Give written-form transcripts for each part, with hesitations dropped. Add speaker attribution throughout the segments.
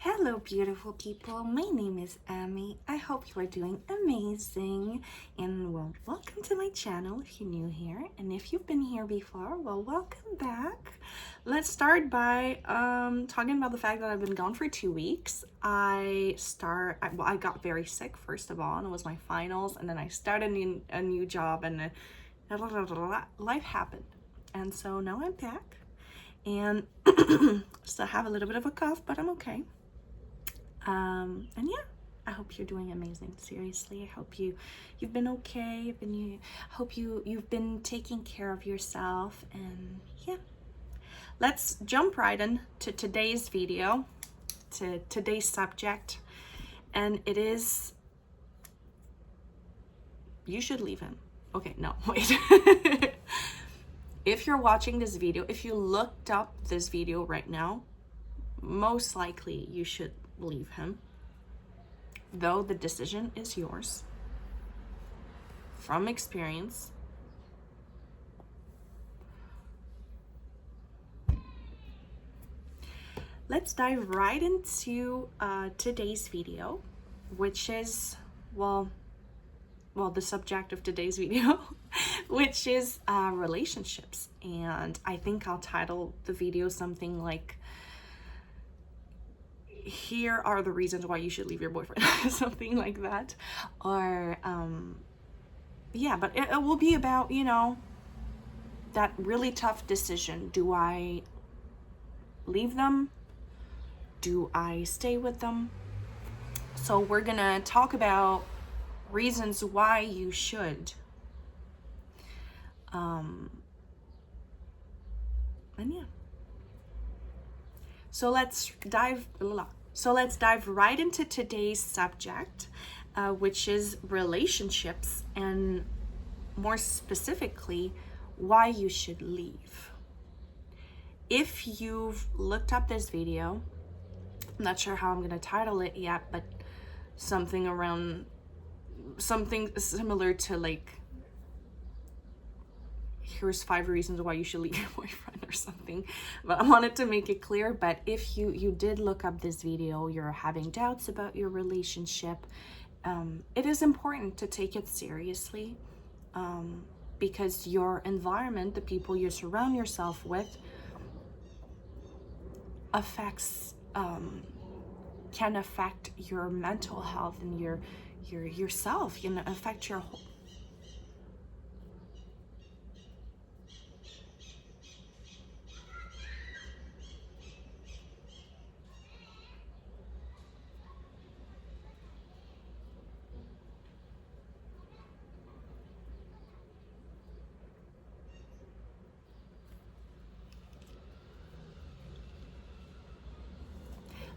Speaker 1: Hello, beautiful people. My name is Amy. I hope you are doing amazing. And well, welcome to my channel if you're new here. And if you've been here before, well, welcome back. Let's start by talking about the fact that I've been gone for 2 weeks. I got very sick, first of all, and it was my finals. And then I started a new job, and life happened. And so now I'm back. And still have a little bit of a cough, but I'm okay. And yeah, I hope you're doing amazing. Seriously, I hope you've been okay. Hope you've been taking care of yourself. And yeah, let's jump right into today's video, to today's subject, and it is you should leave him. Okay, no, wait. If you're watching this video, if you looked up this video right now, most likely you should leave him, though the decision is yours. From experience, let's dive right into today's video, which is the subject of today's video, which is relationships. And I think I'll title the video something like, here are the reasons why you should leave your boyfriend, something like that. Or yeah, but it will be about, that really tough decision. Do I leave them? Do I stay with them? So we're gonna talk about reasons why you should. And yeah. So let's dive right into today's subject, which is relationships, and more specifically, why you should leave. If you've looked up this video, I'm not sure how I'm gonna title it yet, but something similar to like, here's 5 reasons why you should leave your boyfriend or something. But I wanted to make it clear. But if you did look up this video, you're having doubts about your relationship, it is important to take it seriously, because your environment, the people you surround yourself with, can affect your mental health and yourself, affect your whole.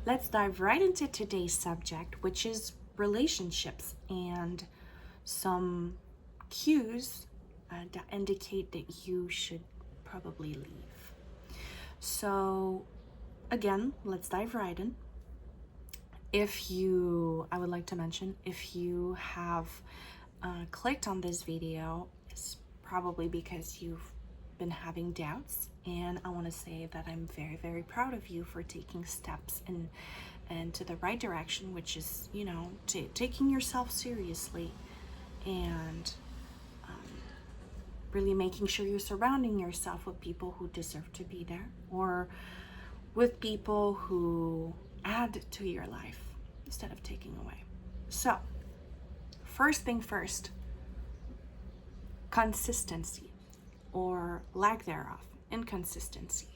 Speaker 1: Let's dive right into today's subject, which is relationships and some cues that indicate that you should probably leave. So again, let's dive right in. I would like to mention, if you have clicked on this video, it's probably because you've been having doubts, and I want to say that I'm very, very proud of you for taking steps and to the right direction, which is, taking yourself seriously, and really making sure you're surrounding yourself with people who deserve to be there, or with people who add to your life instead of taking away. So, first thing first, consistency, or lack thereof, inconsistency.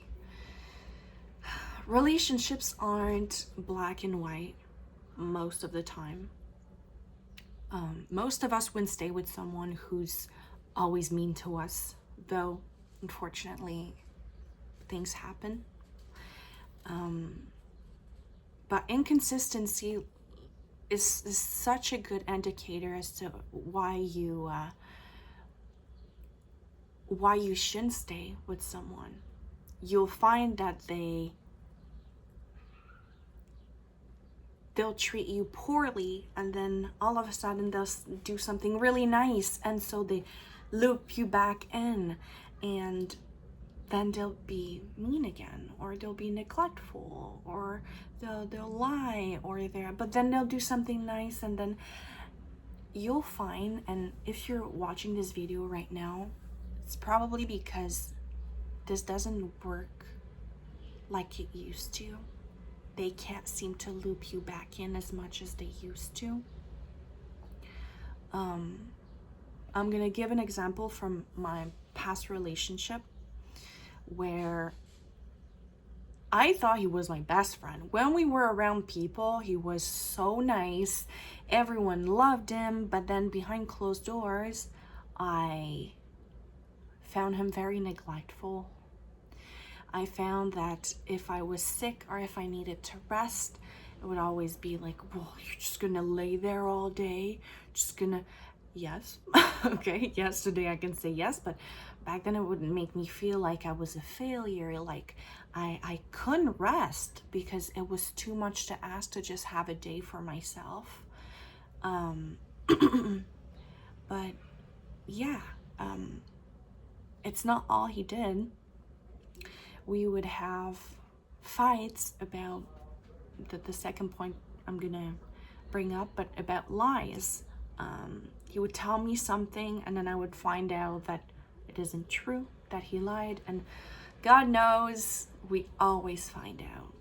Speaker 1: Relationships aren't black and white most of the time. Most of us wouldn't stay with someone who's always mean to us, though unfortunately things happen. But inconsistency is such a good indicator as to why you shouldn't stay with someone. You'll find that they'll treat you poorly, and then all of a sudden they'll do something really nice, and so they loop you back in, and then they'll be mean again, or they'll be neglectful, or they'll lie, but then they'll do something nice, and then you'll find, and if you're watching this video right now, it's probably because this doesn't work like it used to. They can't seem to loop you back in as much as they used to. I'm gonna give an example from my past relationship where I thought he was my best friend. When we were around people, he was so nice. Everyone loved him, but then behind closed doors, I found him very neglectful. I found that if I was sick or if I needed to rest, it would always be like, well, you're just gonna lay there all day, just gonna, yes, okay, yes, today I can say yes, but back then it would make me feel like I was a failure, like I couldn't rest because it was too much to ask to just have a day for myself. But yeah, it's not all he did. We would have fights about the second point I'm gonna bring up, but about lies. He would tell me something and then I would find out that it isn't true, that he lied, and God knows we always find out.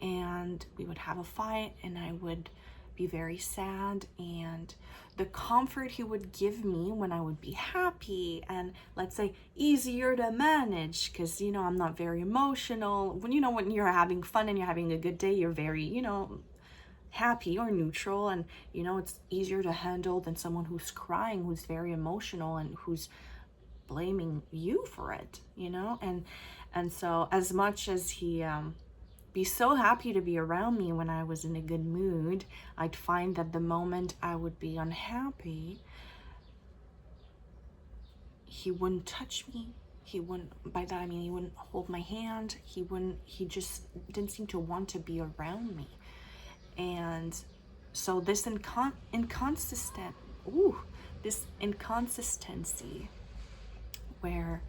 Speaker 1: And we would have a fight and I would be very sad, and the comfort he would give me when I would be happy and, let's say, easier to manage, because I'm not very emotional. When you're having fun and you're having a good day, you're very happy or neutral, and it's easier to handle than someone who's crying, who's very emotional, and who's blaming you for it, and so as much as he be so happy to be around me when I was in a good mood, I'd find that the moment I would be unhappy, he wouldn't touch me. He wouldn't, by that I mean he wouldn't hold my hand. He just didn't seem to want to be around me. And so this inconsistency where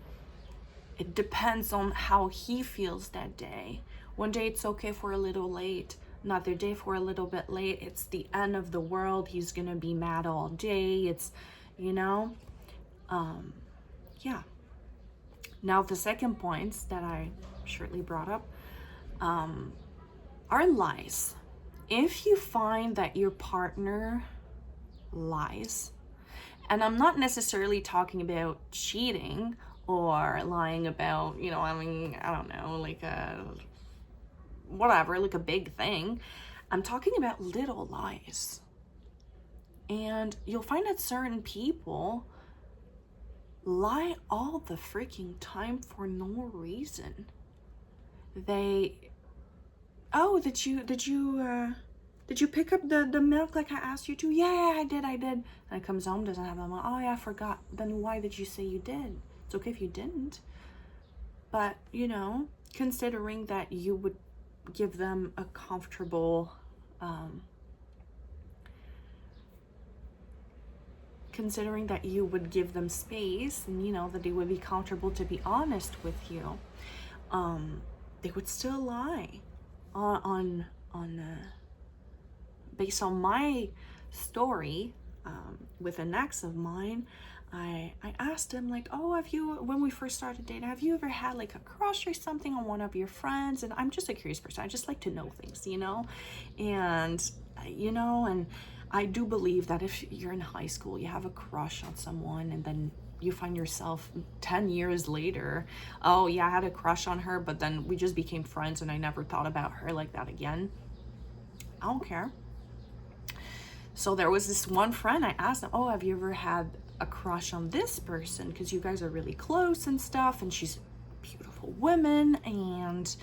Speaker 1: it depends on how he feels that day. One day it's okay if we're a little late. Another day if we're a little bit late, it's the end of the world. He's gonna be mad all day. It's, yeah. Now the second points that I shortly brought up are lies. If you find that your partner lies, and I'm not necessarily talking about cheating or lying about, I don't know, like like a big thing. I'm talking about little lies. And you'll find that certain people lie all the freaking time for no reason. Did you pick up the milk like I asked you to? Yeah, I did. And it comes home, doesn't have the milk. Oh yeah, I forgot. Then why did you say you did? It's okay if you didn't. But, considering that you would give them a comfortable, considering that you would give them space and, that they would be comfortable to be honest with you, they would still lie on based on my story with an ex of mine. I asked him, like, oh, when we first started dating, have you ever had like a crush or something on one of your friends? And I'm just a curious person. I just like to know things, and and I do believe that if you're in high school, you have a crush on someone, and then you find yourself 10 years later, oh yeah, I had a crush on her, but then we just became friends and I never thought about her like that again. I don't care. So there was this one friend, I asked him, oh, have you ever had a crush on this person? Because you guys are really close and stuff, and she's a beautiful woman, and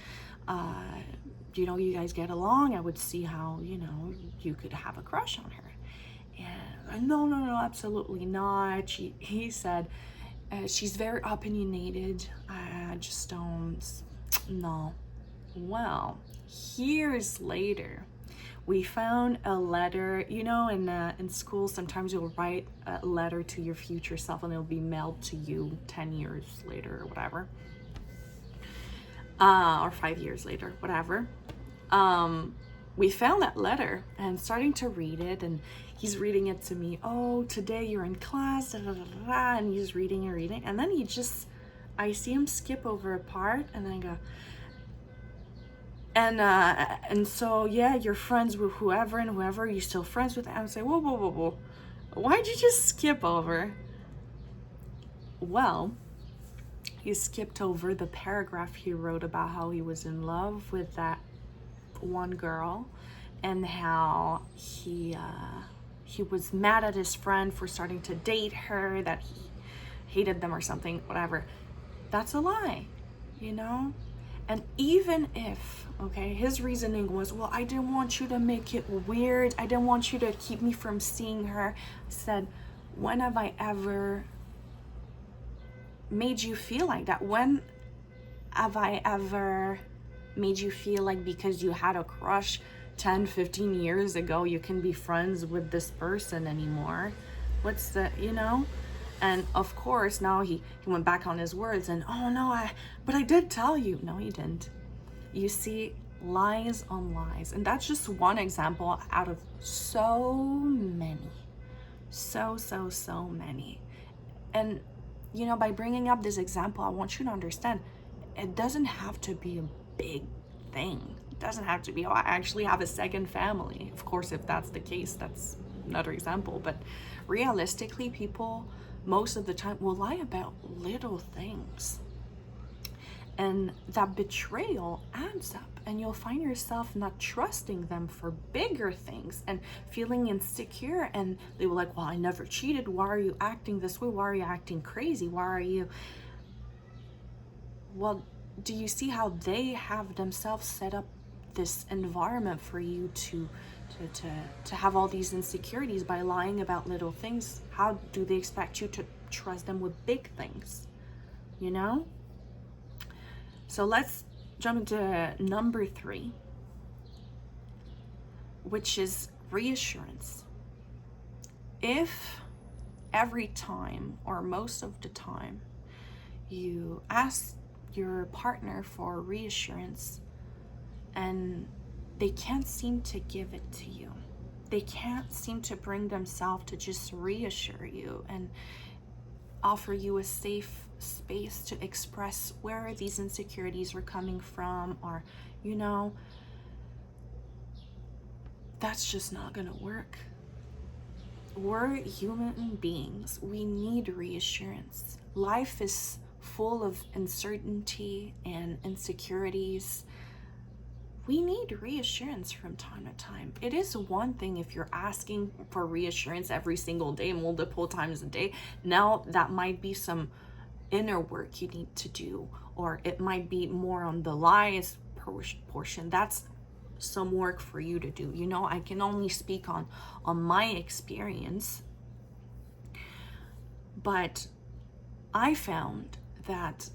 Speaker 1: you guys get along. I would see how, you could have a crush on her. And no, absolutely not. He said, she's very opinionated. I just don't, no. Well, years later, we found a letter. In school, sometimes you'll write a letter to your future self and it'll be mailed to you 10 years later or whatever. or 5 years later, whatever. We found that letter and starting to read it, and he's reading it to me. Oh, today you're in class, da, da, da, da, and he's reading and reading, and then I see him skip over a part, and I go, and so yeah, you're friends with whoever and whoever. You're still friends with them. I would say, whoa, whoa, whoa, whoa, why'd you just skip over? Well, he skipped over the paragraph he wrote about how he was in love with that one girl, and how he was mad at his friend for starting to date her, that he hated them or something, whatever. That's a lie, you know? And even if, okay, his reasoning was, well, I didn't want you to make it weird. I didn't want you to keep me from seeing her. I said, when have I ever made you feel like that? When have I ever made you feel like because you had a crush 10, 15 years ago, you can be friends with this person anymore? What's the, you know? And of course, now he went back on his words and, oh no, but I did tell you. No, he didn't. You see, lies on lies. And that's just one example out of so many. So many. And, you know, by bringing up this example, I want you to understand, it doesn't have to be a big thing. It doesn't have to be, oh, I actually have a second family. Of course, if that's the case, that's another example. But realistically, people most of the time will lie about little things. And that betrayal adds up, and you'll find yourself not trusting them for bigger things and feeling insecure. And they were like, well, I never cheated. Why are you acting this way? Why are you acting crazy? Why are you? Well, do you see how they have themselves set up this environment for you to have all these insecurities by lying about little things? How do they expect you to trust them with big things? You know? So let's jump into number 3, which is reassurance. If every time or most of the time you ask your partner for reassurance and they can't seem to give it to you, they can't seem to bring themselves to just reassure you and offer you a safe space to express where these insecurities are coming from, or, you know, that's just not gonna work. We're human beings. We need reassurance. Life is full of uncertainty and insecurities. We need reassurance from time to time. It is one thing if you're asking for reassurance every single day, multiple times a day. Now that might be some inner work you need to do, or it might be more on the lies portion. That's some work for you to do. You know, I can only speak on my experience, but I found that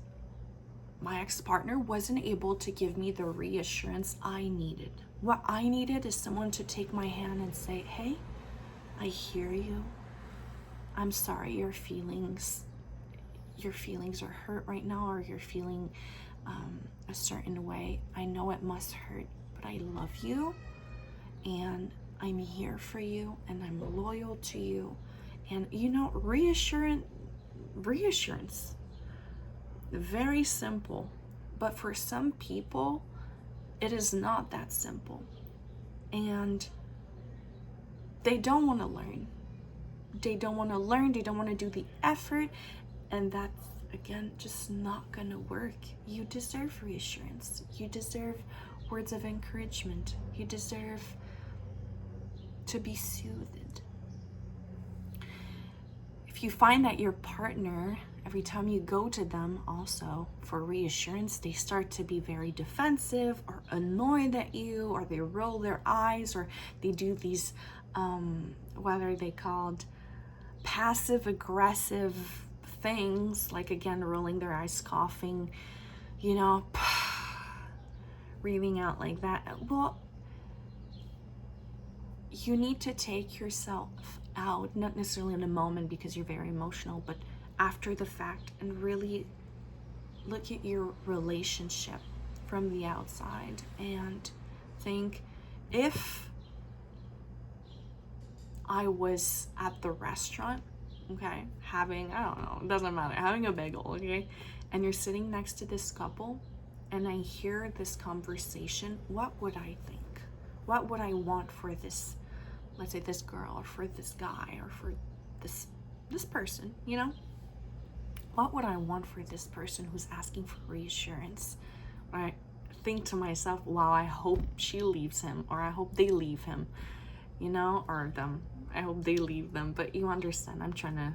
Speaker 1: my ex-partner wasn't able to give me the reassurance I needed. What I needed is someone to take my hand and say, hey, I hear you. I'm sorry your feelings are hurt right now, or you're feeling a certain way. I know it must hurt, but I love you and I'm here for you and I'm loyal to you. And, you know, reassurance, very simple, but for some people it is not that simple, and they don't want to learn. They don't want to do the effort, and that's, again, just not gonna work. You deserve reassurance. You deserve words of encouragement. You deserve to be soothed. If you find that your partner, every time you go to them also for reassurance, they start to be very defensive or annoyed at you, or they roll their eyes, or they do these, what are they called? Passive aggressive things, like, again, rolling their eyes, coughing, you know, breathing out like that. Well, you need to take yourself out, not necessarily in a moment because you're very emotional, but after the fact, and really look at your relationship. from the outside and think, if I was at the restaurant, okay, having, I don't know, it doesn't matter, having a bagel, okay, and you're sitting next to this couple and I hear this conversation, what would I think? What would I want for this, let's say this girl, or for this guy, or for this person, you know? What would I want for this person who's asking for reassurance? I think to myself, wow, I hope she leaves him, or I hope they leave him, you know, or them. I hope they leave them, but you understand, I'm trying to,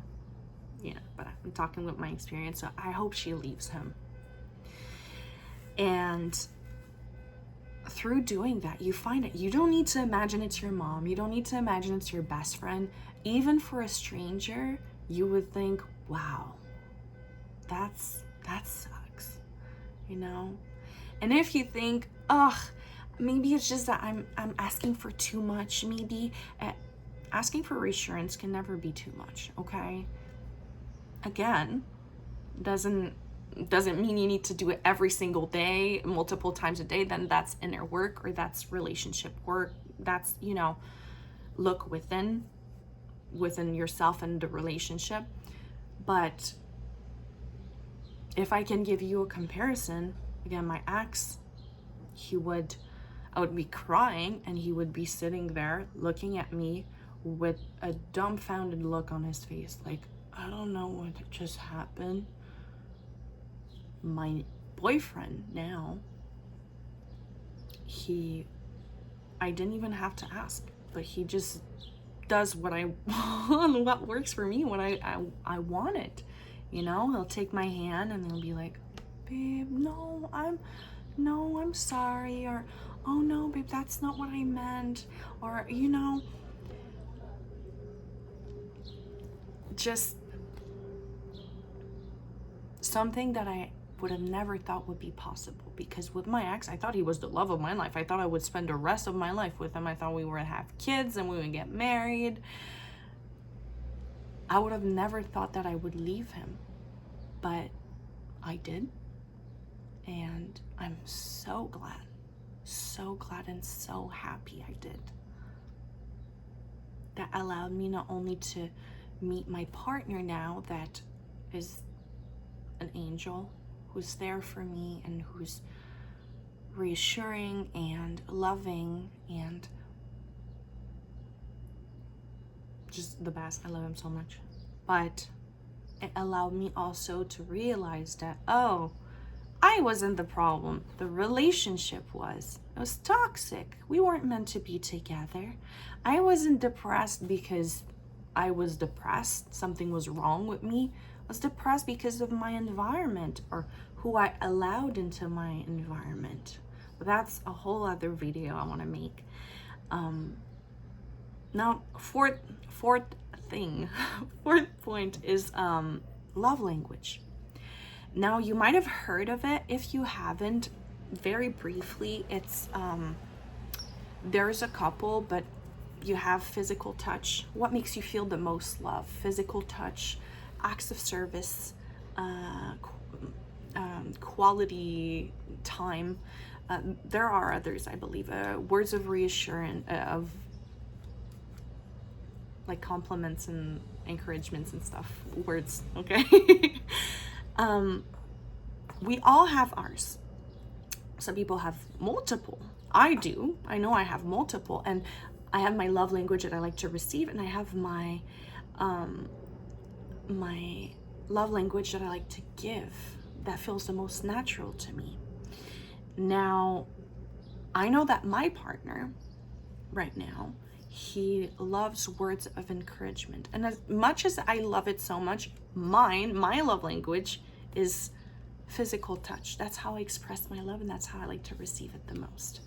Speaker 1: yeah, but I'm talking with my experience, so I hope she leaves him. And through doing that, you find it, you don't need to imagine it's your mom, you don't need to imagine it's your best friend. Even for a stranger, you would think, wow, that sucks, you know? And if you think, ugh, maybe it's just that I'm asking for too much, maybe asking for reassurance can never be too much, okay? Again, doesn't mean you need to do it every single day, multiple times a day. Then that's inner work, or that's relationship work. That's, you know, look within yourself and the relationship. But if I can give you a comparison, again, my ex, I would be crying and he would be sitting there looking at me with a dumbfounded look on his face, like, I don't know what just happened. My boyfriend now, I didn't even have to ask, but he just does what I want, what works for me, what I want it. You know, he'll take my hand and he'll be like, babe, no, I'm sorry, or, oh no, babe, that's not what I meant, or, you know, just something that I would have never thought would be possible. Because with my ex, I thought he was the love of my life. I thought I would spend the rest of my life with him. I thought we would have kids and we would get married. I would have never thought that I would leave him, but I did. And I'm so glad and so happy I did. That allowed me not only to meet my partner now, that is an angel, who's there for me and who's reassuring and loving and just the best. I love him so much. But it allowed me also to realize that, oh, I wasn't the problem. The relationship was. It was toxic. We weren't meant to be together. I wasn't depressed because I was depressed. Something was wrong with me. I was depressed because of my environment, or who I allowed into my environment. But that's a whole other video I want to make. Now, fourth point is love language. Now, you might have heard of it. If you haven't, very briefly, it's there's a couple, but you have physical touch. What makes you feel the most love? Physical touch, acts of service, quality time. There are others, I believe. Words of reassurance, of like compliments and encouragements and stuff. Words, okay? We all have ours. Some people have multiple. I do. I know I have multiple, and I have my love language that I like to receive, and I have my my love language that I like to give, that feels the most natural to me. Now, I know that my partner right now, he loves words of encouragement. And as much as I love it so much, my love language is physical touch. That's how I express my love, and that's how I like to receive it the most.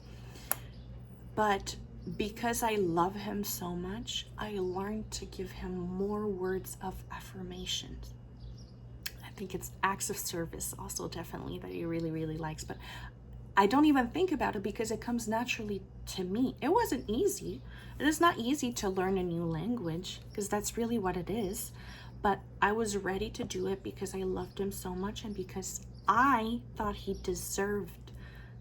Speaker 1: But because I love him so much, I learned to give him more words of affirmation. I think it's acts of service also, definitely, that he really, really likes. But I don't even think about it because it comes naturally to me. It wasn't easy. It is not easy to learn a new language, because that's really what it is. But I was ready to do it because I loved him so much, and because I thought he deserved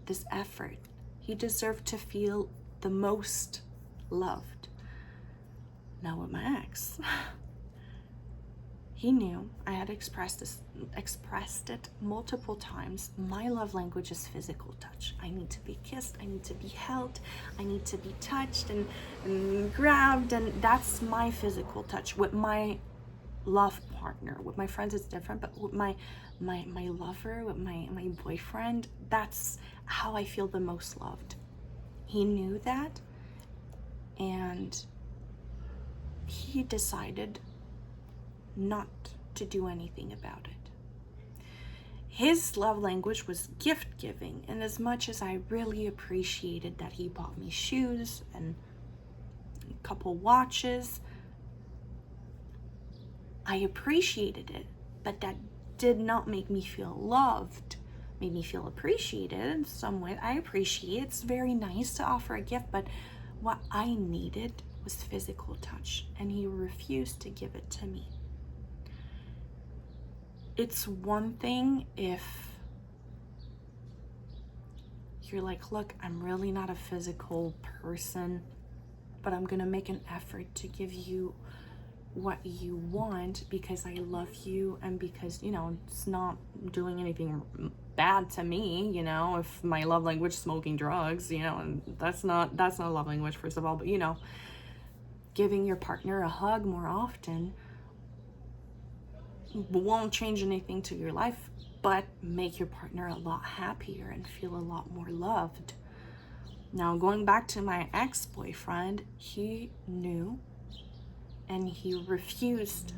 Speaker 1: this effort. He deserved to feel the most loved. Now with my ex, he knew I had expressed it multiple times. My love language is physical touch. I need to be kissed, I need to be held, I need to be touched and grabbed, and that's my physical touch. With my love partner, with my friends it's different, but with my lover, with my boyfriend, that's how I feel the most loved. He knew that, and he decided not to do anything about it. His love language was gift giving, and as much as I really appreciated that he bought me shoes and a couple watches, I appreciated it, but that did not make me feel loved. Made me feel appreciated in some way. I appreciate it's very nice to offer a gift, but what I needed was physical touch, and he refused to give it to me. It's one thing if you're like, look, I'm really not a physical person, but I'm gonna make an effort to give you what you want because I love you, and because, you know, it's not doing anything bad to me, you know. If my love language is smoking drugs, you know, and that's not love language, first of all, but you know, giving your partner a hug more often won't change anything to your life, but make your partner a lot happier and feel a lot more loved. Now, going back to my ex-boyfriend, he knew and he refused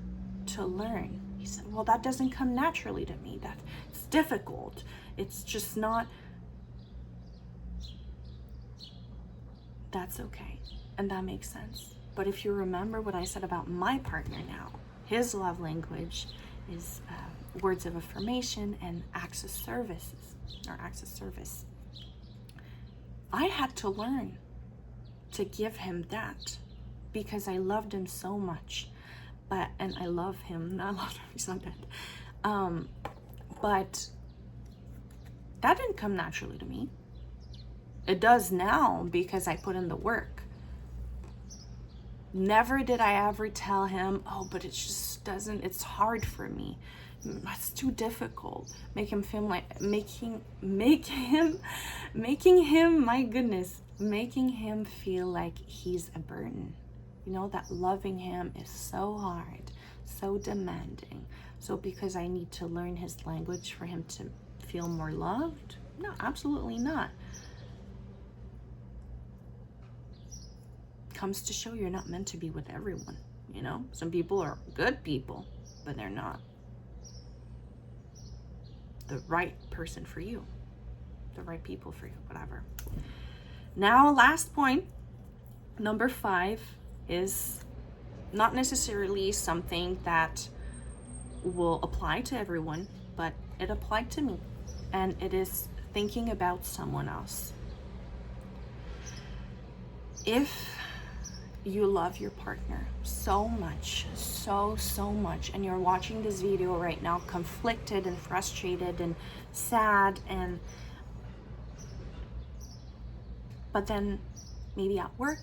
Speaker 1: to learn. He said, well, that doesn't come naturally to me. It's difficult. It's just not. That's okay. And that makes sense. But if you remember what I said about my partner now, his love language is words of affirmation and acts of service. I had to learn to give him that because I loved him so much. And I love him. I love him. He's not dead. But that didn't come naturally to me. It does now because I put in the work. Never did I ever tell him, oh, but it just doesn't, it's hard for me. It's too difficult. Make him feel like, making him, my goodness, making him feel like he's a burden. You know, that loving him is so hard, so demanding. So because I need to learn his language for him to feel more loved? No, absolutely not. Comes to show you're not meant to be with everyone, you know? Some people are good people, but they're not the right person for you, the right people for you, whatever. Now, last point, number 5, is not necessarily something that will apply to everyone, but it applied to me, and it is thinking about someone else. If you love your partner so much, so much, and you're watching this video right now conflicted and frustrated and sad, but then maybe at work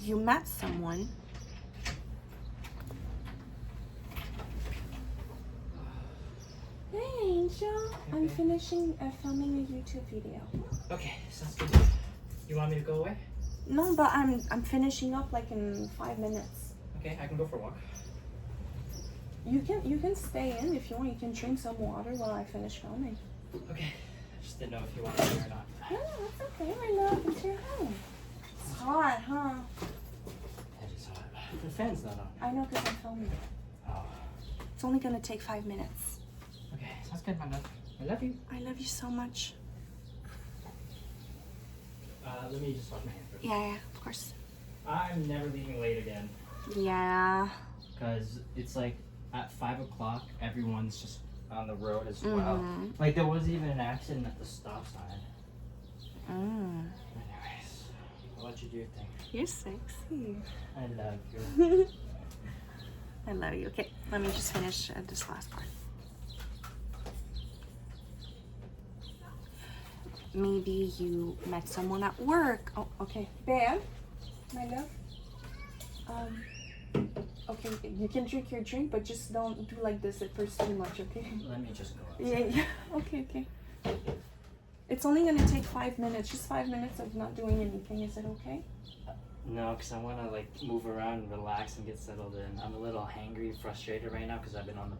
Speaker 1: you met someone Hey Angel, I'm finishing filming a YouTube video.
Speaker 2: Okay, sounds good. You want me to go away?
Speaker 1: No, but I'm finishing up like in 5 minutes.
Speaker 2: Okay, I can go for a walk.
Speaker 1: You can stay in if you want. You can drink some water while I finish filming.
Speaker 2: Okay, I just didn't know if you wanted to or not.
Speaker 1: No, that's okay. My love, it's your home. It's hot, huh?
Speaker 2: It is hot. The fan's not on.
Speaker 1: I know because I'm filming.
Speaker 2: Oh.
Speaker 1: It's only gonna take 5 minutes.
Speaker 2: Okay, sounds good, my love. I love you.
Speaker 1: I love you so much.
Speaker 2: Let me just wash my hands first.
Speaker 1: Yeah, of course.
Speaker 2: I'm never leaving late again.
Speaker 1: Yeah.
Speaker 2: Because it's like at 5 o'clock, everyone's just on the road as well. Like there was even an accident at the stop sign. Anyways, I'll let you do your thing.
Speaker 1: You're sexy.
Speaker 2: I love you.
Speaker 1: I love you. Okay, let me just finish this last part. maybe you met someone at work. Oh, okay. Babe, my love. Okay, you can drink your drink, but just don't do like this at first too much, okay?
Speaker 2: Let me just go outside.
Speaker 1: Yeah. Okay, okay. It's only gonna take 5 minutes, just 5 minutes of not doing anything. Is it okay?
Speaker 2: No, because I want to like move around and relax and get settled in. I'm a little hangry, frustrated right now because I've been on the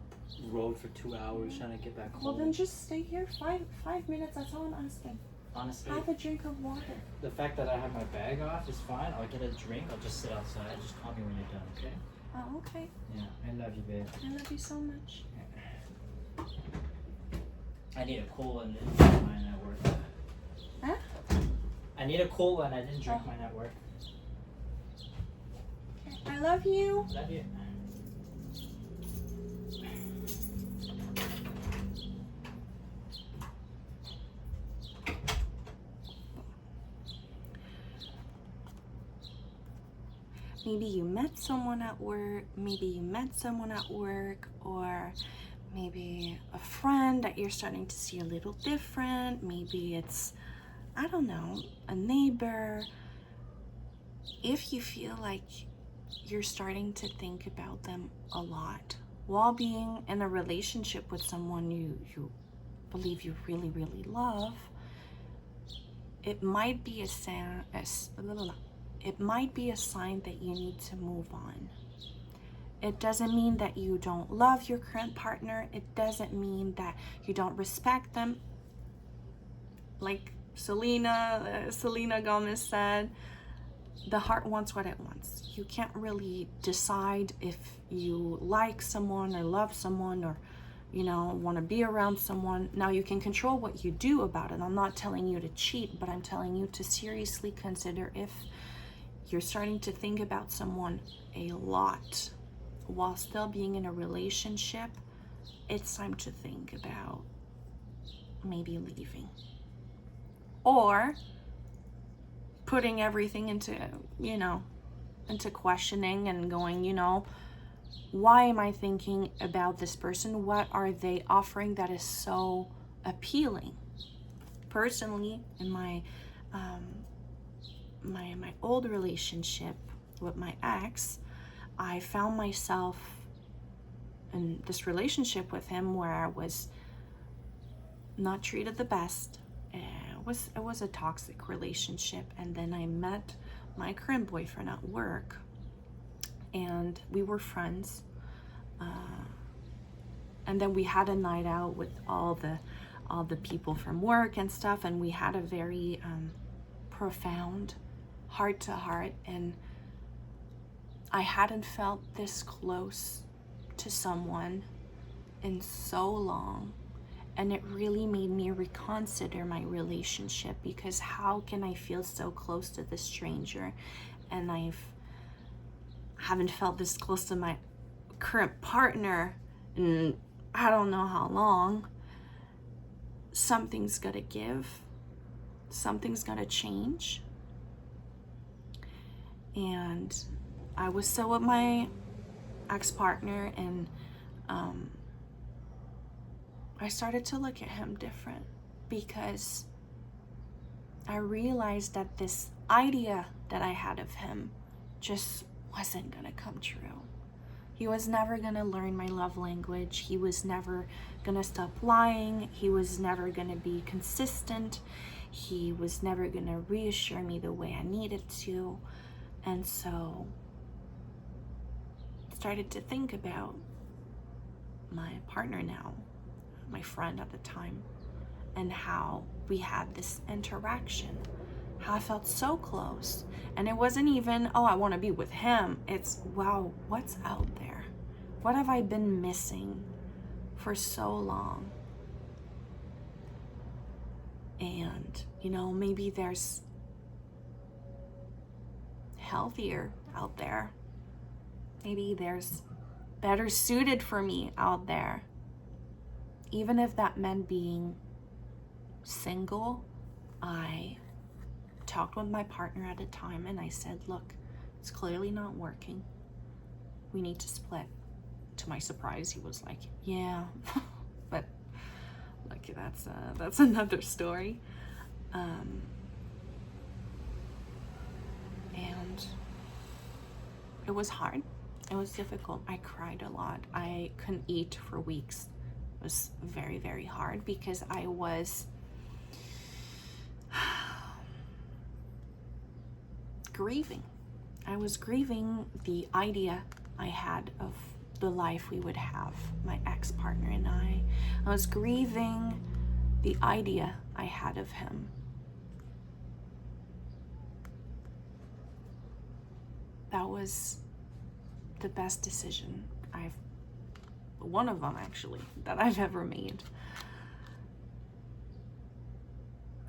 Speaker 2: road for 2 hours trying to get back home.
Speaker 1: Well, then just stay here 5 minutes. That's all I'm asking.
Speaker 2: Honestly,
Speaker 1: Have a drink of water.
Speaker 2: the fact that I have my bag off is fine. I'll get a drink. I'll just sit outside. Just call me when you're done, okay?
Speaker 1: Oh, okay.
Speaker 2: Yeah, I love you, babe.
Speaker 1: I love you so much.
Speaker 2: I need a cola and didn't drink mine at work.
Speaker 1: Huh?
Speaker 2: I need a cola and I didn't drink mine at work.
Speaker 1: I love you.
Speaker 2: Love you.
Speaker 1: Maybe you met someone at work, maybe you met someone at work, or maybe a friend that you're starting to see a little different. Maybe it's, I don't know, a neighbor. If you feel like you're starting to think about them a lot while being in a relationship with someone you believe you really, really love, it might be a sign, it might be a sign that you need to move on. It doesn't mean that you don't love your current partner. It doesn't mean that you don't respect them. Like Selena Gomez said, the heart wants what it wants. You can't really decide if you like someone or love someone or, want to be around someone. Now you can control what you do about it. I'm not telling you to cheat, but I'm telling you to seriously consider if you're starting to think about someone a lot while still being in a relationship, it's time to think about maybe leaving. Or putting everything into questioning and going, why am I thinking about this person? What are they offering that is so appealing? Personally, in my my old relationship with my ex, I found myself in this relationship with him where I was not treated the best. It was a toxic relationship, and then I met my current boyfriend at work, and we were friends. And then we had a night out with all the people from work and stuff, and we had a very profound heart-to-heart, and I hadn't felt this close to someone in so long. And it really made me reconsider my relationship, because how can I feel so close to this stranger and haven't felt this close to my current partner in I don't know how long. Something's gotta give. Something's gotta change. And I was still with my ex-partner, and I started to look at him different, because I realized that this idea that I had of him just wasn't gonna come true. He was never gonna learn my love language. He was never gonna stop lying. He was never gonna be consistent. He was never gonna reassure me the way I needed to. And so I started to think about my partner now, my friend at the time, and how we had this interaction, how I felt so close. And it wasn't even, oh, I want to be with him. It's, wow, what's out there? What have I been missing for so long? And, maybe there's healthier out there. Maybe there's better suited for me out there. Even if that meant being single, I talked with my partner at the time and I said, look, it's clearly not working. We need to split. To my surprise, he was like, yeah, but look, that's another story. And it was hard. It was difficult. I cried a lot. I couldn't eat for weeks. It was very, very hard because I was grieving. I was grieving the idea I had of the life we would have, my ex-partner and I. I was grieving the idea I had of him. That was the best decision one of them actually, that I've ever made.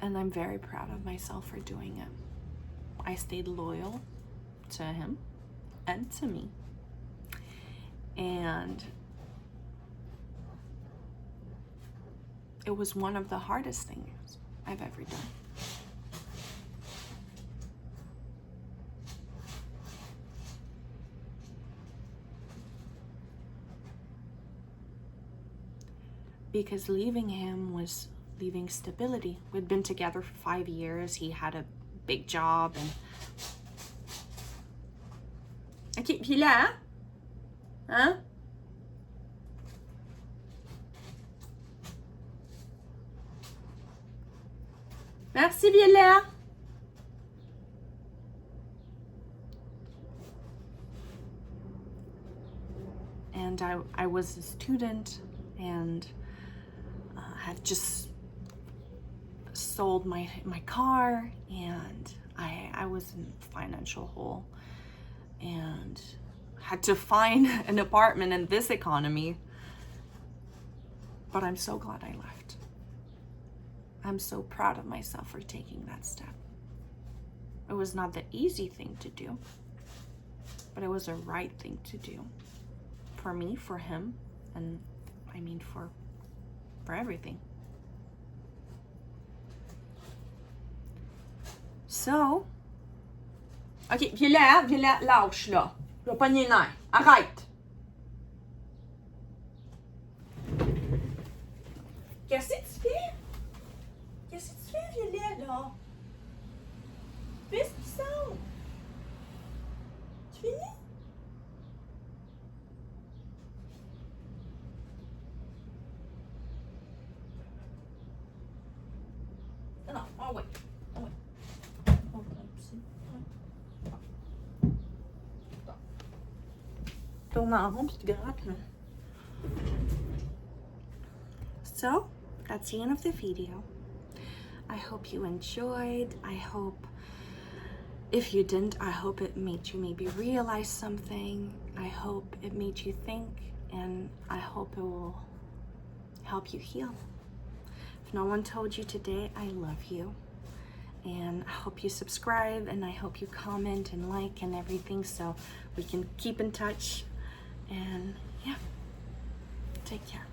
Speaker 1: And I'm very proud of myself for doing it. I stayed loyal to him and to me. And it was one of the hardest things I've ever done. Because leaving him was leaving stability. We'd been together for 5 years. He had a big job and... Ok, puis là, hein? Merci, Violette. And I was a student and had just sold my car, and I was in financial hole and had to find an apartment in this economy. But I'm so glad I left. I'm so proud of myself for taking that step. It was not the easy thing to do, but it was the right thing to do. For me, for him, and I mean for everything. So, ok, viens là, lâche là. Je vais pogner les nerfs. Arrête. Qu'est-ce que tu fais? Qu'est-ce que tu fais, Violette, là? Qu'est-ce que tu sens? Tu finis? Non, oh oui. Oh oui. Oh, tourne en rond puis tu grattes, là. So, that's the end of the video. I hope you enjoyed. I hope, if you didn't, I hope it made you maybe realize something. I hope it made you think, and I hope it will help you heal. If no one told you today, I love you. And I hope you subscribe, and I hope you comment and like and everything so we can keep in touch. And yeah, take care.